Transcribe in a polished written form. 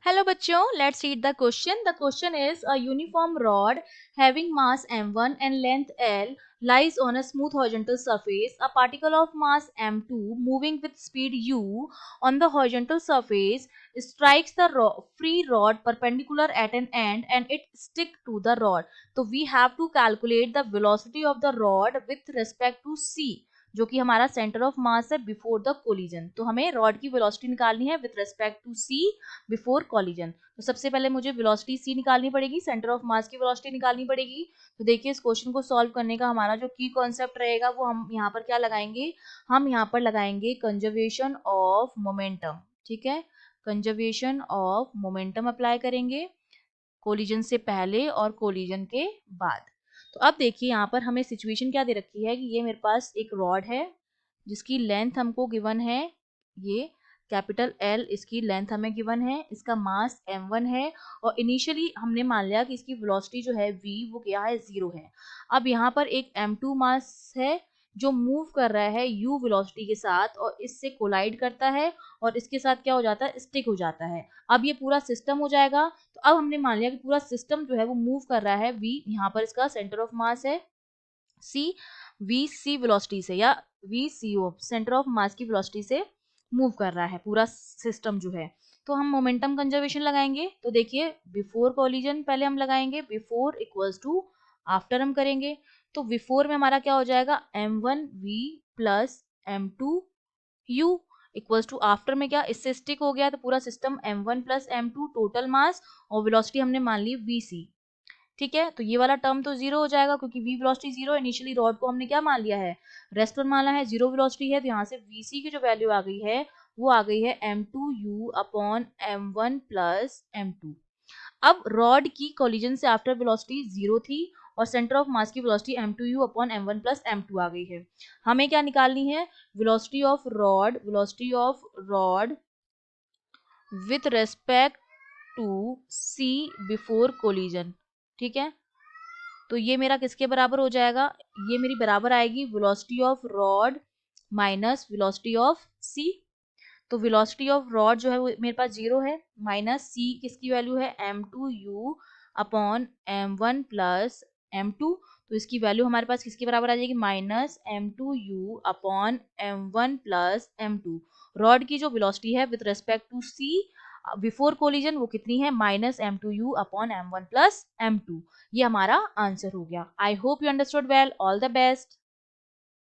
Hello बच्चों, let's read the question. The question is a uniform rod having mass m1 and length L lies on a smooth horizontal surface. A particle of mass m2 moving with speed u on the horizontal surface strikes the free rod perpendicular at an end and it stick to the rod. So we have to calculate the velocity of the rod with respect to c, जो कि हमारा centre of mass है before the collision. तो हमें rod की velocity निकालनी है with respect to C before collision. तो सबसे पहले मुझे वेलोसिटी सी निकालनी पड़ेगी, सेंटर ऑफ मास की वेलोसिटी निकालनी पड़ेगी. तो देखिए इस क्वेश्चन को सॉल्व करने का हमारा जो की कॉन्सेप्ट रहेगा वो हम यहाँ पर क्या लगाएंगे, हम यहाँ पर लगाएंगे कंजर्वेशन ऑफ मोमेंटम. ठीक है, कंजर्वेशन ऑफ मोमेंटम अप्लाई करेंगे कोलिजन से पहले और कोलिजन के बाद. तो अब देखिए यहाँ पर हमें सिचुएशन क्या दे रखी है कि ये मेरे पास एक रॉड है जिसकी लेंथ हमको गिवन है, ये कैपिटल एल इसकी लेंथ हमें गिवन है, इसका मास m1 है और इनिशियली हमने मान लिया कि इसकी वेलोसिटी जो है v वो क्या है, 0 है. अब यहाँ पर एक m2 मास है जो मूव कर रहा है u वेलोसिटी के साथ और इससे कोलाइड करता है और इसके साथ क्या हो जाता है, स्टिक हो जाता है. अब ये पूरा सिस्टम हो जाएगा. तो अब हमने मान लिया कि पूरा सिस्टम जो है वो मूव कर रहा है v, यहाँ पर इसका सेंटर ऑफ मास है c, v c वेलोसिटी से या v c o centre of mass की वेलोसिटी से मूव कर रहा है पूरा सिस्टम जो है. तो हम मोमेंटम कंजर्वेशन लगाएंगे. तो देखिए बिफोर कोलिजन पहले हम लगाएंगे, बिफोर इक्वल्स टू आफ्टर हम करेंगे. तो बिफोर में हमारा क्या हो जाएगा, m1 v plus m2 u equals to after में क्या, इससे स्टिक हो गया तो पूरा system m1 plus m2 total mass और वेलोसिटी हमने मान ली vc. ठीक है, तो ये वाला टर्म तो जीरो हो जाएगा क्योंकि v velocity zero, initially rod को हमने क्या मान लिया है, रेस्ट पर माना है, जीरो वेलोसिटी है. तो यहाँ से vc की जो वैल्यू आ गई है वो आ गई है m2u upon m1 plus m2. अब रॉड की कोलिजन से आफ्टर वेलोसिटी जीरो थी और सेंटर ऑफ मास की velocity m2u upon m1 plus m2 आ गई है. हमें क्या निकालनी है, velocity of rod with respect to c before collision. ठीक है, तो ये मेरा किसके बराबर हो जाएगा, ये मेरी बराबर आएगी velocity of rod minus velocity of C. तो वेलोसिटी ऑफ रॉड जो है वो मेरे पास जीरो है, माइनस सी किसकी वैल्यू है m2u upon m1 plus m2. तो इसकी वैल्यू हमारे पास किसके बराबर आ जाएगी, minus m2u upon m1 plus m2. Rod की जो वेलोसिटी है with respect to C before collision वो कितनी है, minus m2u upon m1 plus m2. ये हमारा आंसर हो गया. I hope you understood well. All the best.